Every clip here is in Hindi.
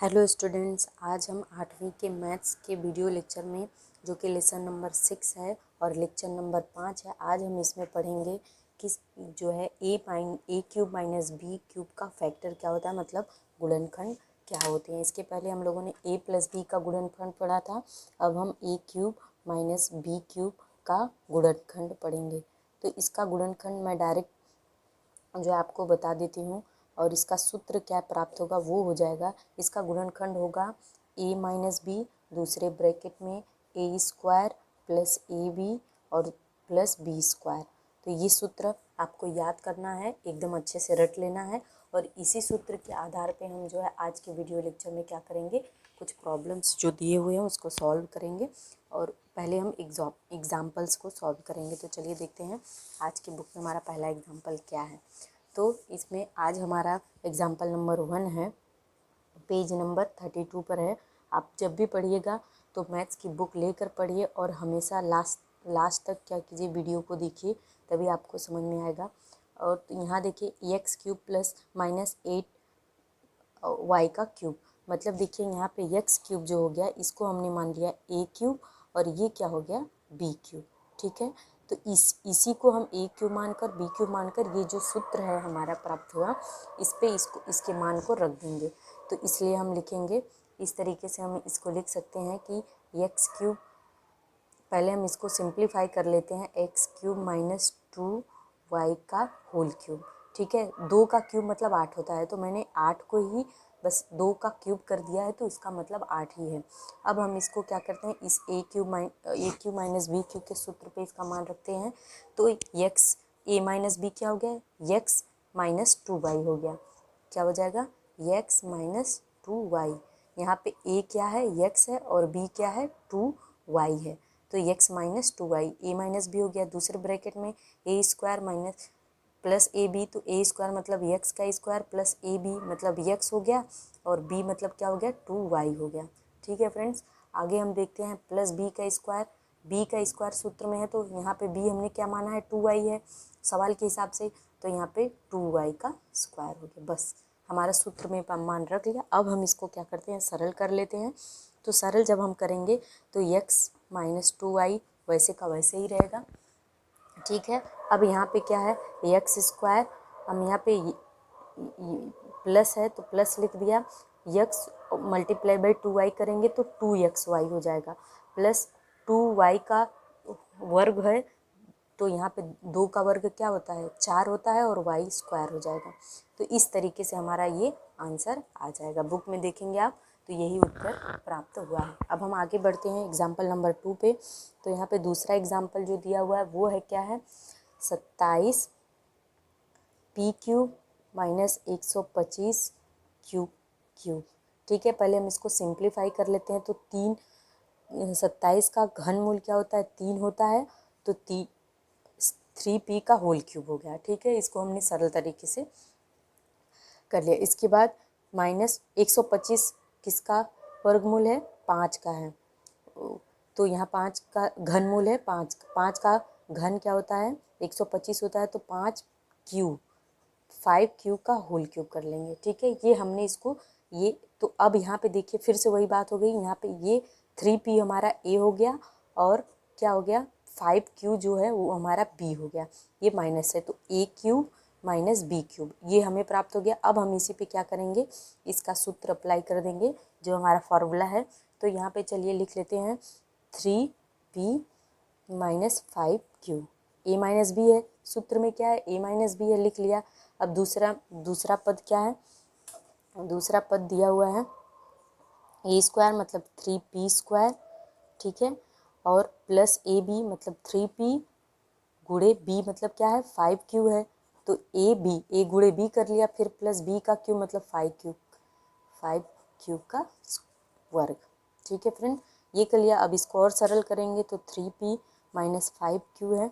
हेलो स्टूडेंट्स, आज हम 8वीं के मैथ्स के वीडियो लेक्चर में जो कि लेसन नंबर 6 है और लेक्चर नंबर 5 है, आज हम इसमें पढ़ेंगे कि जो है ए क्यूब माइनस बी क्यूब का फैक्टर क्या होता है, मतलब गुणनखंड क्या होते हैं। इसके पहले हम लोगों ने ए प्लस बी का गुणनखंड पढ़ा था। अब हम ए क्यूब माइनस बी क्यूब का गुणनखंड पढ़ेंगे। तो इसका गुणनखंड मैं डायरेक्ट जो आपको बता देती हूँ और इसका सूत्र क्या प्राप्त होगा वो हो जाएगा। इसका गुणनखंड होगा ए माइनस बी, दूसरे ब्रैकेट में A square plus A B और प्लस बी स्क्वायर। तो ये सूत्र आपको याद करना है, एकदम अच्छे से रट लेना है और इसी सूत्र के आधार पे हम जो है आज के वीडियो लेक्चर में क्या करेंगे, कुछ प्रॉब्लम्स जो दिए हुए हैं उसको सॉल्व करेंगे और पहले हम एग्जाम्पल्स को सॉल्व करेंगे। तो चलिए देखते हैं आज की बुक में हमारा पहला एग्जाम्पल क्या है। तो इसमें आज हमारा एग्जाम्पल नंबर 1 है, पेज नंबर 32 पर है। आप जब भी पढ़िएगा तो मैथ्स की बुक लेकर पढ़िए और हमेशा लास्ट तक क्या कीजिए, वीडियो को देखिए, तभी आपको समझ में आएगा। और तो यहाँ देखिए x cube plus minus 8 y का क्यूब, मतलब देखिए यहाँ पे एक्स क्यूब जो हो गया इसको हमने मान लिया ए क्यूब और ये क्या हो गया बी क्यूब। ठीक है, तो इसी को हम ए क्यूब मानकर बी क्यूब मानकर ये जो सूत्र है हमारा प्राप्त हुआ, इस पे इसके मान को रख देंगे। तो इसलिए हम लिखेंगे इस तरीके से, हम इसको लिख सकते हैं कि एक्स क्यूब, पहले हम इसको सिंप्लीफाई कर लेते हैं, एक्स क्यूब माइनस 2 वाई का होल क्यूब। ठीक है, 2 का क्यूब मतलब 8 होता है, तो मैंने 8 को ही बस 2 का क्यूब कर दिया है, तो इसका मतलब 8 ही है। अब हम इसको क्या करते हैं, इस ए क्यूब माइनस बी क्यूब के सूत्र पे इसका मान रखते हैं। तो एक्स ए माइनस बी क्या हो गया, एक्स माइनस 2 वाई हो गया। क्या हो जाएगा, एक्स माइनस 2 वाई। यहाँ पे ए क्या है, एक्स है, और बी क्या है, 2 वाई है। तो X minus 2 Y, A minus B हो गया, दूसरे ब्रैकेट में A square minus plus A B, तो ए स्क्वायर मतलब एक्स का स्क्वायर प्लस ए बी मतलब एक्स हो गया, और बी मतलब क्या हो गया, 2 वाई हो गया। ठीक है फ्रेंड्स, आगे हम देखते हैं प्लस बी का स्क्वायर। बी का स्क्वायर सूत्र में है, तो यहाँ पे बी हमने क्या माना है, 2 वाई है सवाल के हिसाब से, तो यहाँ पे 2 वाई का स्क्वायर हो गया। बस हमारा सूत्र में मान रख लिया। अब हम इसको क्या करते हैं, सरल कर लेते हैं। तो सरल जब हम करेंगे तो एक्स माइनस 2 वाई वैसे का वैसे ही रहेगा। ठीक है, अब यहाँ पे क्या है, एक्स स्क्वायर, हम यहाँ पे प्लस है तो प्लस लिख दिया, एक्स मल्टीप्लाई बाई 2 वाई करेंगे तो 2xy हो जाएगा, प्लस 2y का वर्ग है, तो यहाँ पे 2 का वर्ग क्या होता है, 4 होता है, और वाई स्क्वायर हो जाएगा। तो इस तरीके से हमारा ये आंसर आ जाएगा। बुक में देखेंगे आप तो यही उत्तर प्राप्त हुआ है। अब हम आगे बढ़ते हैं एग्जाम्पल नंबर 2 पे। तो यहाँ पे दूसरा एग्जाम्पल जो दिया हुआ है वो है क्या है, 27 P cube minus 125 cube cube. ठीक है, पहले हम इसको सिंप्लीफाई कर लेते हैं। तो 27 का घन मूल क्या होता है, 3 होता है, तो 3p का होल क्यूब हो गया। ठीक है, इसको हमने सरल तरीके से कर लिया। इसके बाद माइनस 125 किसका वर्गमूल है, 5 का है, तो यहाँ 5 का घन मूल है, 5 का घन क्या होता है, 125 होता है, तो 5 क्यूब का होल क्यूब कर लेंगे। ठीक है, ये हमने इसको ये, तो अब यहाँ पे देखिए फिर से वही बात हो गई, यहाँ पे ये 3p हमारा a हो गया, और क्या हो गया 5q जो है वो हमारा b हो गया, ये माइनस है, तो a cube minus B cube ये हमें प्राप्त हो गया। अब हम इसी पे क्या करेंगे, इसका सूत्र अप्लाई कर देंगे जो हमारा फार्मूला है। तो यहाँ पे चलिए लिख लेते हैं 3p माइनस 5q, ए माइनस बी है, सूत्र में क्या है, ए माइनस बी है, लिख लिया। अब दूसरा पद क्या है, दूसरा पद दिया हुआ है ए स्क्वायर मतलब 3p स्क्वायर। ठीक है, और प्लस ए बी मतलब 3p गुणे बी मतलब क्या है, 5q है, तो ए गुणे बी कर लिया, फिर प्लस बी का क्यू मतलब 5 क्यूब का वर्ग। ठीक है फ्रेंड, ये कर लिया। अब इसको और सरल करेंगे तो 3p माइनस 5q है।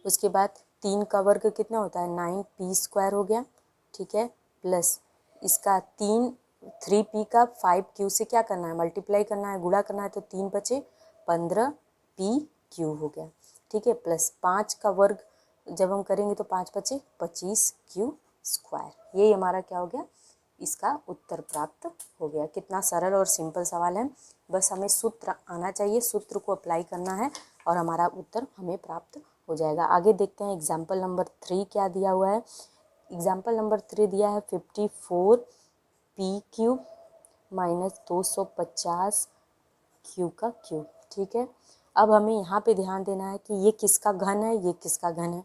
उसके बाद 3 का वर्ग कितना होता है, 9p स्क्वायर हो गया। ठीक है, प्लस इसका 3p का 5q से क्या करना है, मल्टीप्लाई करना है, गुणा करना है, तो 3 बचे 15pq हो गया। ठीक है, प्लस 5 का वर्ग जब हम करेंगे तो 5 बचे 25q स्क्वायर। यही हमारा क्या हो गया, इसका उत्तर प्राप्त हो गया। कितना सरल और सिंपल सवाल है, बस हमें सूत्र आना चाहिए, सूत्र को अप्लाई करना है और हमारा उत्तर हमें प्राप्त हो जाएगा। आगे देखते हैं एग्जाम्पल नंबर 3 क्या दिया हुआ है। एग्जाम्पल नंबर 3 दिया है 54 पी क्यूब माइनस 250 क्यू का क्यूब। ठीक है, अब हमें यहाँ पे ध्यान देना है कि ये किसका घन है, ये किसका घन है।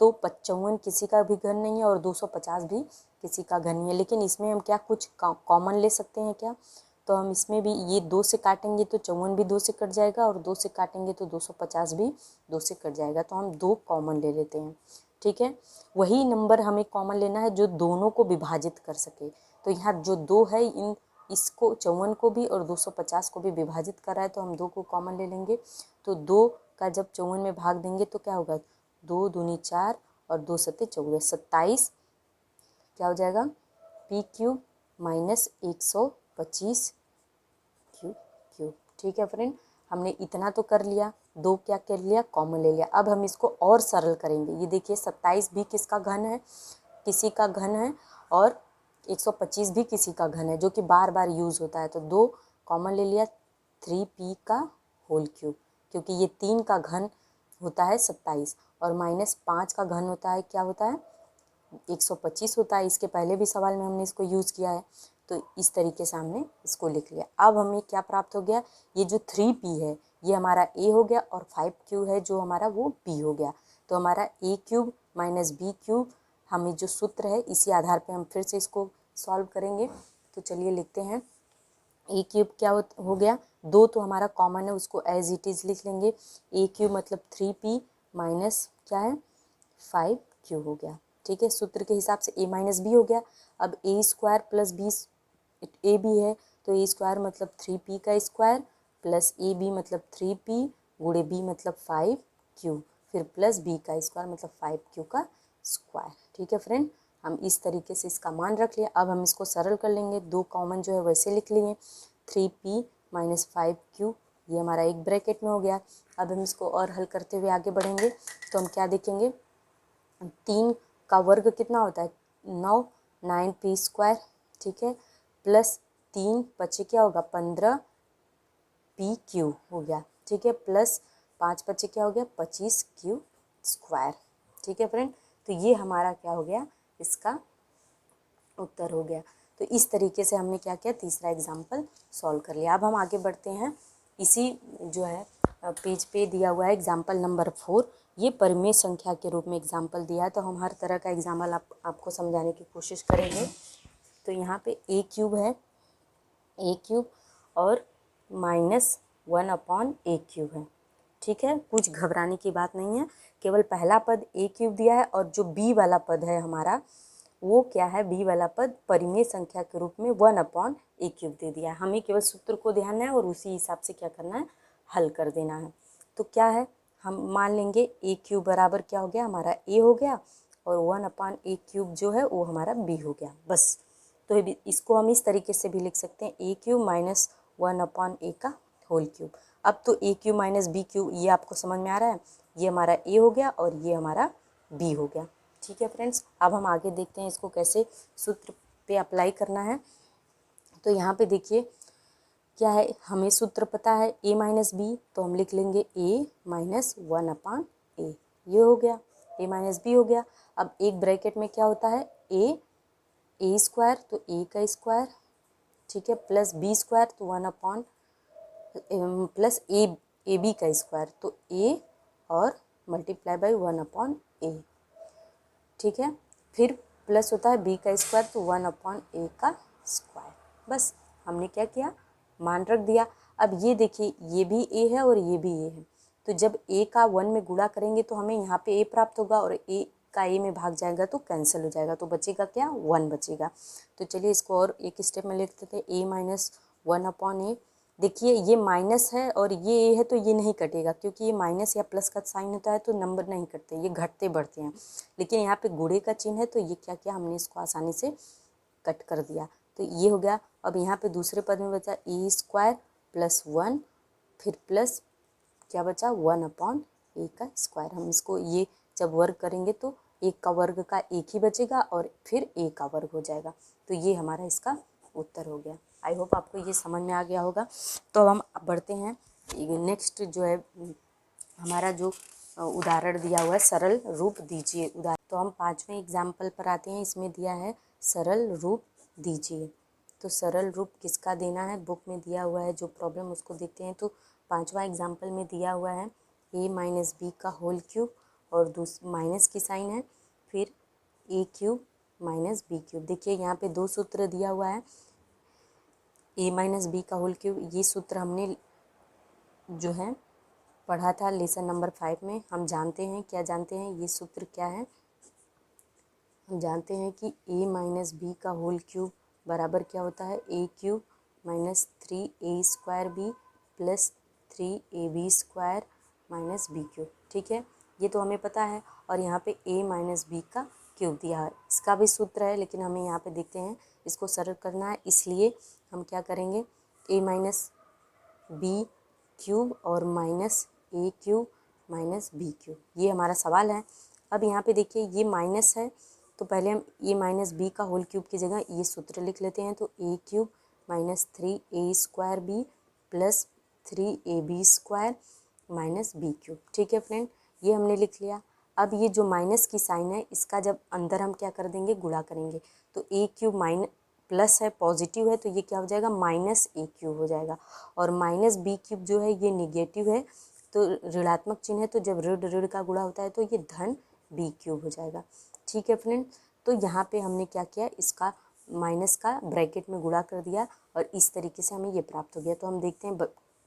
तो 55 किसी का भी घन नहीं है और 250 भी किसी का घन नहीं है, लेकिन इसमें हम क्या कुछ कॉमन ले सकते हैं क्या। तो हम इसमें भी ये 2 से काटेंगे तो 54 भी 2 से कट जाएगा और 2 से काटेंगे तो 250 भी 2 से कट जाएगा। तो हम 2 कॉमन ले लेते हैं। ठीक है, वही नंबर हमें कॉमन लेना है जो दोनों को विभाजित कर सके। तो यहाँ जो 2 है, इन इसको 54 को भी और 250 को भी विभाजित कर रहा है, तो हम 2 को कॉमन ले लेंगे। तो 2 का जब 54 में भाग देंगे तो क्या होगा, 2 दूनी 4 और 2 सत्ते 14, 27 क्या हो जाएगा पी क्यूब माइनस 125 क्यूब। ठीक है फ्रेंड, हमने इतना तो कर लिया, 2 क्या कर लिया, कॉमन ले लिया। अब हम इसको और सरल करेंगे। ये देखिए 27 भी किसका घन है, किसी का घन है, और 125 भी किसी का घन है जो कि बार बार यूज़ होता है। तो 2 कॉमन ले लिया, 3p का होल क्यूब, क्योंकि ये 3 का घन होता है 27 और माइनस 5 का घन होता है, क्या होता है 125 होता है। इसके पहले भी सवाल में हमने इसको यूज़ किया है। तो इस तरीके से हमने इसको लिख लिया। अब हमें क्या प्राप्त हो गया, ये जो 3p है ये हमारा a हो गया और 5q है जो हमारा वो b हो गया। तो हमारा a cube minus b cube हमें जो सूत्र है, इसी आधार पे हम फिर से इसको सॉल्व करेंगे। तो चलिए लिखते हैं, a क्यूब क्या हो गया, 2 तो हमारा कॉमन है, उसको एज इट इज़ लिख लेंगे। a क्यूब मतलब 3p माइनस क्या है 5q हो गया। ठीक है, सूत्र के हिसाब से a माइनस बी हो गया। अब a square plus b a b है, तो a स्क्वायर मतलब 3p का स्क्वायर प्लस ए बी मतलब 3p गुणे b मतलब 5q, फिर प्लस b का स्क्वायर मतलब 5q का स्क्वायर। ठीक है फ्रेंड, हम इस तरीके से इसका मान रख लिया। अब हम इसको सरल कर लेंगे, 2 कॉमन जो है वैसे लिख लिए, 3p माइनस 5q ये हमारा एक ब्रैकेट में हो गया। अब हम इसको और हल करते हुए आगे बढ़ेंगे तो हम क्या देखेंगे, 3 का वर्ग कितना होता है 9, 9p स्क्वायर। ठीक है, प्लस 3 बचे क्या होगा 15pq हो गया। ठीक है, प्लस 5 बचे क्या हो गया 25q स्क्वायर। ठीक है फ्रेंड, तो ये हमारा क्या हो गया, इसका उत्तर हो गया। तो इस तरीके से हमने क्या किया, तीसरा एग्जाम्पल सॉल्व कर लिया। अब हम आगे बढ़ते हैं, इसी जो है पेज पे दिया हुआ है एग्जाम्पल नंबर 4। ये परिमेय संख्या के रूप में एग्जाम्पल दिया है, तो हम हर तरह का एग्जाम्पल आपको समझाने की कोशिश करेंगे। तो यहाँ पे a क्यूब है, a क्यूब और माइनस 1/a क्यूब है। ठीक है, कुछ घबराने की बात नहीं है, केवल पहला पद a क्यूब दिया है और जो b वाला पद है हमारा वो क्या है, b वाला पद परिमेय संख्या के रूप में 1/a क्यूब दे दिया है। हमें केवल सूत्र को ध्यान है और उसी हिसाब से क्या करना है, हल कर देना है। तो क्या है, हम मान लेंगे a क्यूब बराबर क्या हो गया, हमारा a हो गया और 1/a क्यूब जो है वो हमारा b हो गया, बस। तो इसको हम इस तरीके से भी लिख सकते हैं, a क्यूब माइनस 1/a का होल क्यूब। अब तो a cube minus b cube ये आपको समझ में आ रहा है, ये हमारा a हो गया और ये हमारा b हो गया। ठीक है फ्रेंड्स, अब हम आगे देखते हैं इसको कैसे सूत्र पे अप्लाई करना है। तो यहाँ पे देखिए क्या है, हमें सूत्र पता है a माइनस बी, तो हम लिख लेंगे a माइनस 1/a, ये हो गया, a माइनस बी हो गया। अब एक ब्रैकेट में क्या होता है a स्क्वायर, तो a का स्क्वायर, ठीक है, प्लस b स्क्वायर तो 1/, प्लस ए बी का स्क्वायर तो a और मल्टीप्लाई बाई 1/a। ठीक है, फिर प्लस होता है b का स्क्वायर तो 1/a का स्क्वायर। बस हमने क्या किया, मान रख दिया। अब ये देखिए ये भी a है और ये भी a है, तो जब a का 1 में गुणा करेंगे तो हमें यहाँ पे a प्राप्त होगा और a का a में भाग जाएगा तो कैंसिल हो जाएगा, तो बचेगा क्या 1 बचेगा। तो चलिए इसको और एक स्टेप में लिखते थे, a माइनस 1/a। देखिए ये माइनस है और ये a है तो ये नहीं कटेगा, क्योंकि ये माइनस या प्लस का साइन होता है तो नंबर नहीं कटते, ये घटते बढ़ते हैं। लेकिन यहाँ पे गुणे का चिन्ह है तो ये क्या किया, हमने इसको आसानी से कट कर दिया, तो ये हो गया। अब यहाँ पे दूसरे पद में बचा a स्क्वायर प्लस 1, फिर प्लस क्या बचा 1/a का स्क्वायर। हम इसको ये जब वर्ग करेंगे तो एक का वर्ग का एक ही बचेगा और फिर a का वर्ग हो जाएगा। तो ये हमारा इसका उत्तर हो गया। आई होप आपको ये समझ में आ गया होगा। तो अब हम बढ़ते हैं नेक्स्ट जो है हमारा जो उदाहरण दिया हुआ है सरल रूप दीजिए उदाहरण। तो हम 5वें एग्जाम्पल पर आते हैं। इसमें दिया है सरल रूप दीजिए। तो सरल रूप किसका देना है, बुक में दिया हुआ है जो प्रॉब्लम उसको देखते हैं। तो 5वां एग्जाम्पल में दिया हुआ है a माइनस बी का होल क्यूब और माइनस की साइन है, फिर a cube minus B cube. देखिए यहाँ पे दो सूत्र दिया हुआ है, a माइनस बी का होल क्यूब। ये सूत्र हमने जो है पढ़ा था लेसन नंबर 5 में। हम जानते हैं, क्या जानते हैं, ये सूत्र क्या है, हम जानते हैं कि a माइनस बी का होल क्यूब बराबर क्या होता है, a cube minus 3a square B plus 3ab square minus B cube. ठीक है, ये तो हमें पता है। और यहाँ पे a माइनस बी का क्यूब दिया है, इसका भी सूत्र है, लेकिन हमें यहाँ पे देखते हैं इसको सरल करना है, इसलिए हम क्या करेंगे, a माइनस बी क्यूब और माइनस ए क्यूब माइनस बी क्यूब, ये हमारा सवाल है। अब यहाँ पे देखिए ये माइनस है, तो पहले हम ए माइनस बी का होल क्यूब की जगह ये सूत्र लिख लेते हैं। तो A cube minus 3a square B plus 3ab square minus B cube. ठीक है फ्रेंड, ये हमने लिख लिया। अब ये जो माइनस की साइन है इसका जब अंदर हम क्या कर देंगे, गुणा करेंगे। तो ए क्यूब माइनस प्लस है, पॉजिटिव है, तो ये क्या हो जाएगा, माइनस ए क्यूब हो जाएगा। और माइनस बी क्यूब जो है ये निगेटिव है, तो ऋणात्मक चिन्ह है, तो जब ऋण ऋण का गुणा होता है तो ये धन बी क्यूब हो जाएगा। ठीक है फ्रेंड, तो यहाँ पे हमने क्या किया, इसका माइनस का ब्रैकेट में गुणा कर दिया और इस तरीके से हमें ये प्राप्त हो गया। तो हम देखते हैं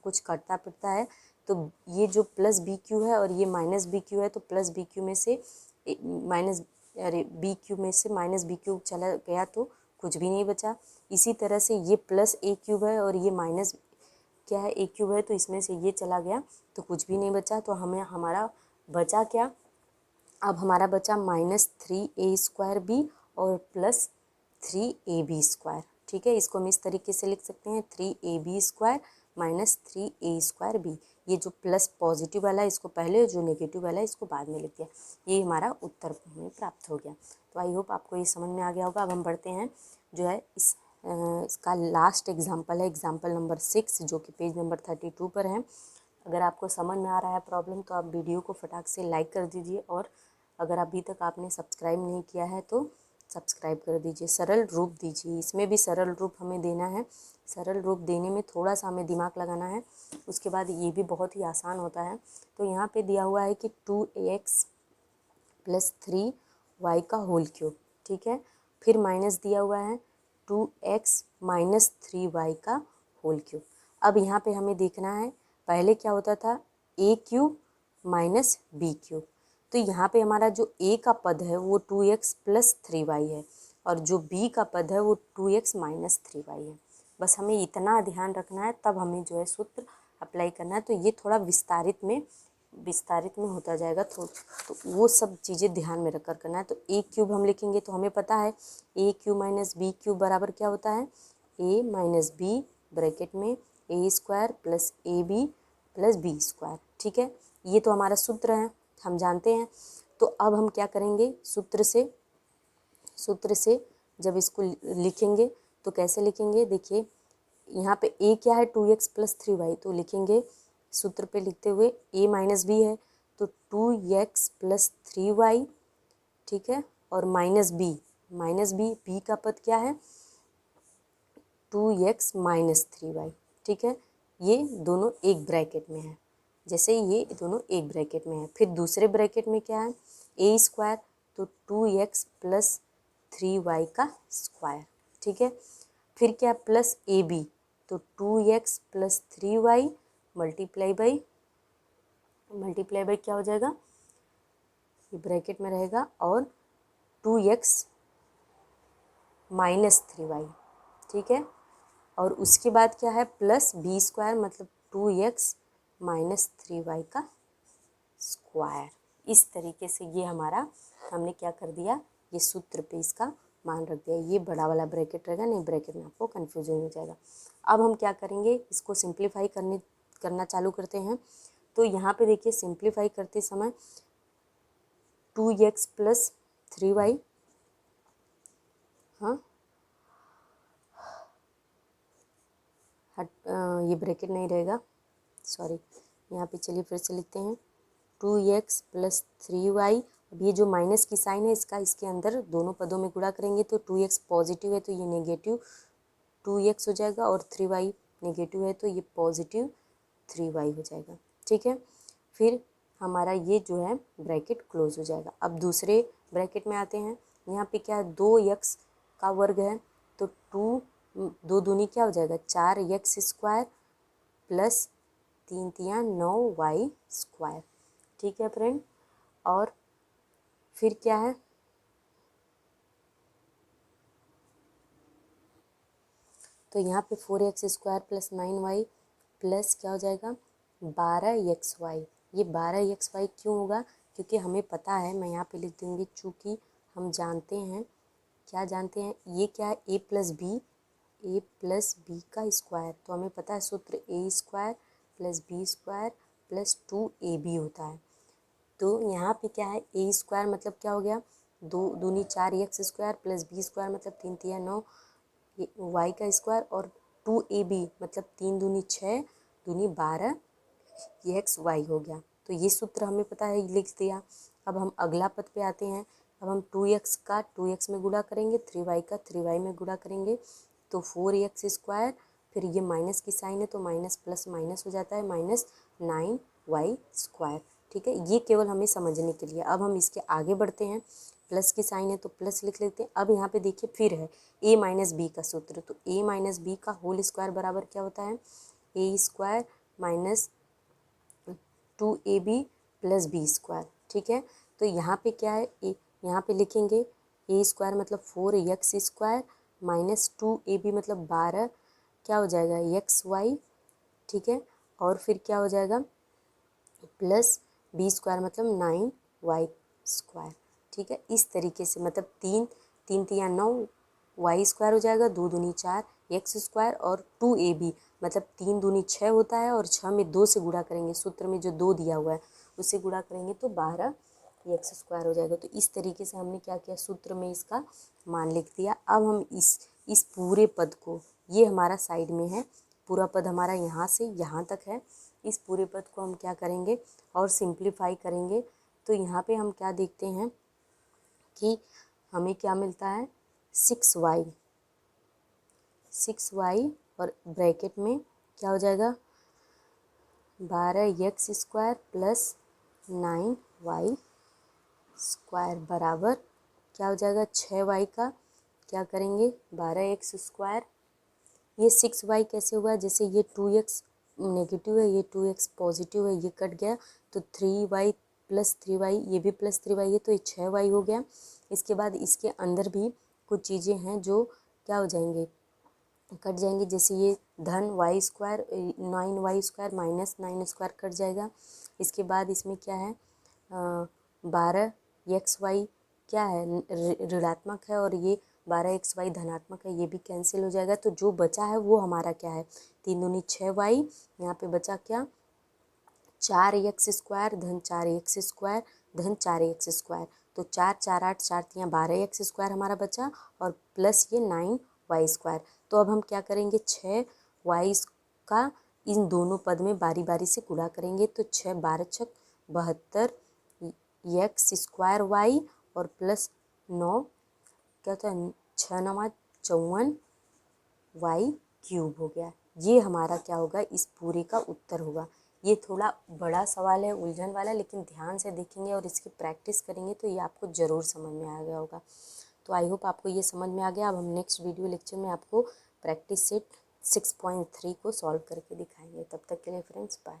कुछ कटता पिटता है, तो ये जो प्लस बी क्यू है और ये माइनस बी क्यू है, तो प्लस बी क्यू में से माइनस बी क्यूब में से माइनस बी क्यूब चला गया तो कुछ भी नहीं बचा। इसी तरह से ये प्लस ए क्यूब है और ये माइनस क्या है, ए क्यूब है, तो इसमें से ये चला गया तो कुछ भी नहीं बचा। तो हमें हमारा बचा क्या, अब हमारा बचा माइनस 3a स्क्वायर बी और प्लस 3ab स्क्वायर। ठीक है, इसको हम इस तरीके से लिख सकते हैं 3ab square minus 3a square B. ये जो प्लस पॉजिटिव वाला है इसको पहले, जो नेगेटिव वाला है इसको बाद में लिख दिया। ये हमारा उत्तर हमें प्राप्त हो गया। तो आई होप आपको ये समझ में आ गया होगा। अब हम बढ़ते हैं जो है इसका लास्ट एग्जाम्पल है, एग्जाम्पल नंबर 6, जो कि पेज नंबर 32 पर है। अगर आपको समझ में आ रहा है प्रॉब्लम तो आप वीडियो को फटाक से लाइक कर दीजिए, और अगर अभी तक आपने सब्सक्राइब नहीं किया है तो सब्सक्राइब कर दीजिए। सरल रूप दीजिए, इसमें भी सरल रूप हमें देना है। सरल रूप देने में थोड़ा सा हमें दिमाग लगाना है, उसके बाद ये भी बहुत ही आसान होता है। तो यहाँ पे दिया हुआ है कि 2x प्लस 3y का होल क्यूब। ठीक है, फिर माइनस दिया हुआ है 2x माइनस 3y का होल क्यूब। अब यहाँ पे हमें देखना है, पहले क्या होता था, a cube minus B cube. तो यहाँ पे हमारा जो a का पद है वो 2x प्लस 3y है, और जो b का पद है वो 2x माइनस 3y है। बस हमें इतना ध्यान रखना है, तब हमें जो है सूत्र अप्लाई करना है। तो ये थोड़ा विस्तारित में होता जाएगा, तो वो सब चीज़ें ध्यान में रख कर करना है। तो a क्यूब हम लिखेंगे तो हमें पता है a cube minus B cube बराबर क्या होता है, a माइनस बी ब्रैकेट में a square plus A b plus b square. ठीक है, ये तो हमारा सूत्र है, हम जानते हैं। तो अब हम क्या करेंगे, सूत्र से जब इसको लिखेंगे तो कैसे लिखेंगे, देखिए यहाँ पे a क्या है, 2x प्लस 3y, तो लिखेंगे सूत्र पे लिखते हुए a माइनस बी है तो 2x प्लस 3y। ठीक है, और माइनस बी b का पद क्या है, 2x माइनस 3y। ठीक है, ये दोनों एक ब्रैकेट में है, जैसे ये दोनों एक ब्रैकेट में है। फिर दूसरे ब्रैकेट में क्या है, a स्क्वायर, तो 2x प्लस 3y का स्क्वायर। ठीक है, फिर क्या, प्लस ए बी, तो 2x plus 3y multiply by क्या हो जाएगा, ये ब्रैकेट में रहेगा, और 2x माइनस 3y। ठीक है, और उसके बाद क्या है, प्लस बी स्क्वायर, मतलब 2x माइनस 3y का स्क्वायर। इस तरीके से ये हमारा, हमने क्या कर दिया, ये सूत्र पे इसका मान रख दिया। ये बड़ा वाला ब्रैकेट रहेगा, नहीं ब्रैकेट में आपको कन्फ्यूजन हो जाएगा। अब हम क्या करेंगे, इसको सिंप्लीफाई करना चालू करते हैं। तो यहाँ पे देखिए सिंप्लीफाई करते समय 2x प्लस 3y, हाँ ये ब्रैकेट नहीं रहेगा, सॉरी, यहाँ पे चलिए फिर से लिखते हैं 2x प्लस 3y। अब ये जो माइनस की साइन है इसका इसके अंदर दोनों पदों में गुणा करेंगे तो 2x पॉजिटिव है तो ये नेगेटिव 2x हो जाएगा, और 3y नेगेटिव है तो ये पॉजिटिव 3y हो जाएगा। ठीक है, फिर हमारा ये जो है ब्रैकेट क्लोज हो जाएगा। अब दूसरे ब्रैकेट में आते हैं। यहाँ पे क्या है, 2x का वर्ग है तो 2 दूनी क्या हो जाएगा 4x स्क्वायर प्लस 3 तिया 9y स्क्वायर। ठीक है फ्रेंड, और फिर क्या है, तो यहाँ पे 4x square plus 9y plus क्या हो जाएगा 12xy। ये 12xy क्यों होगा, क्योंकि हमें पता है, मैं यहाँ पे लिख दूँगी, चूँकि हम जानते हैं, क्या जानते हैं, ये क्या है a प्लस बी का स्क्वायर, तो हमें पता है सूत्र a square plus b square plus 2ab होता है। तो यहाँ पे क्या है a स्क्वायर मतलब क्या हो गया 2 दूनी 4x square plus b square मतलब 3 तिया 9 y का स्क्वायर, और 2ab मतलब 3 दूनी 6 दूनी 12 एक्स वाई हो गया। तो ये सूत्र हमें पता है, लिख दिया। अब हम अगला पद पे आते हैं। अब हम 2x का 2x में गुणा करेंगे, 3y का 3y में गुणा करेंगे तो 4x स्क्वायर, फिर ये माइनस की साइन है तो माइनस प्लस माइनस हो जाता है, माइनस 9y स्क्वायर। ठीक है, ये केवल हमें समझने के लिए। अब हम इसके आगे बढ़ते हैं, प्लस की साइन है तो प्लस लिख लेते हैं। अब यहाँ पे देखिए फिर है a माइनस बी का सूत्र, तो a माइनस बी का होल स्क्वायर बराबर क्या होता है a square minus 2ab plus b square. ठीक है, तो यहाँ पे क्या है यहाँ पे लिखेंगे a स्क्वायर मतलब 4x स्क्वायर माइनस 2ab मतलब 12 क्या हो जाएगा xy। ठीक है, और फिर क्या हो जाएगा प्लस बी स्क्वायर मतलब 9y स्क्वायर। ठीक है, इस तरीके से मतलब 3 तिया 9 y स्क्वायर हो जाएगा, 2 दूनी 4 x स्क्वायर, और 2ab मतलब 3 दूनी 6 होता है, और 6 में 2 से गुणा करेंगे, सूत्र में जो 2 दिया हुआ है उससे गुणा करेंगे तो 12 एक्स स्क्वायर हो जाएगा। तो इस तरीके से हमने क्या किया, सूत्र में इसका मान लिख दिया। अब हम इस पूरे पद को, ये हमारा साइड में है, पूरा पद हमारा यहाँ से यहाँ तक है, इस पूरे पद को हम क्या करेंगे और सिंप्लीफाई करेंगे। तो यहाँ पे हम क्या देखते हैं कि हमें क्या मिलता है 6y और ब्रैकेट में क्या हो जाएगा 12x square plus 9y square बराबर क्या हो जाएगा 6y का क्या करेंगे 12x स्क्वायर। ये 6y कैसे हुआ, जैसे ये 2x नेगेटिव है, ये 2x पॉजिटिव है, ये कट गया तो 3y प्लस 3y, ये भी प्लस 3y है तो ये 6y हो गया। इसके बाद इसके अंदर भी कुछ चीज़ें हैं जो क्या हो जाएंगे कट जाएंगे, जैसे ये धन y square 9y square minus 9 square cut जाएगा। इसके बाद इसमें क्या है 12xy क्या है ऋणात्मक है, और ये 12xy धनात्मक है, ये भी कैंसिल हो जाएगा। तो जो बचा है वो हमारा क्या है 3 दूनी 6y, यहाँ पे बचा क्या 4x स्क्वायर धन 4x स्क्वायर धन 4x स्क्वायर, तो 4 4 8 4 तियाँ 12x स्क्वायर हमारा बचा, और प्लस ये 9y स्क्वायर। तो अब हम क्या करेंगे 6y का इन दोनों पद में बारी बारी से गुणा करेंगे, तो 6 12 छक 72 x स्क्वायर y और प्लस 9 क्या होता है 6 9 54 y क्यूब हो गया। ये हमारा क्या होगा इस पूरे का उत्तर होगा। ये थोड़ा बड़ा सवाल है, उलझन वाला, लेकिन ध्यान से देखेंगे और इसकी प्रैक्टिस करेंगे तो ये आपको ज़रूर समझ में आ गया होगा। तो आई होप आपको ये समझ में आ गया। अब हम नेक्स्ट वीडियो लेक्चर में आपको प्रैक्टिस सेट 6.3 को सॉल्व करके दिखाएंगे। तब तक के लिए फ्रेंड्स बाय।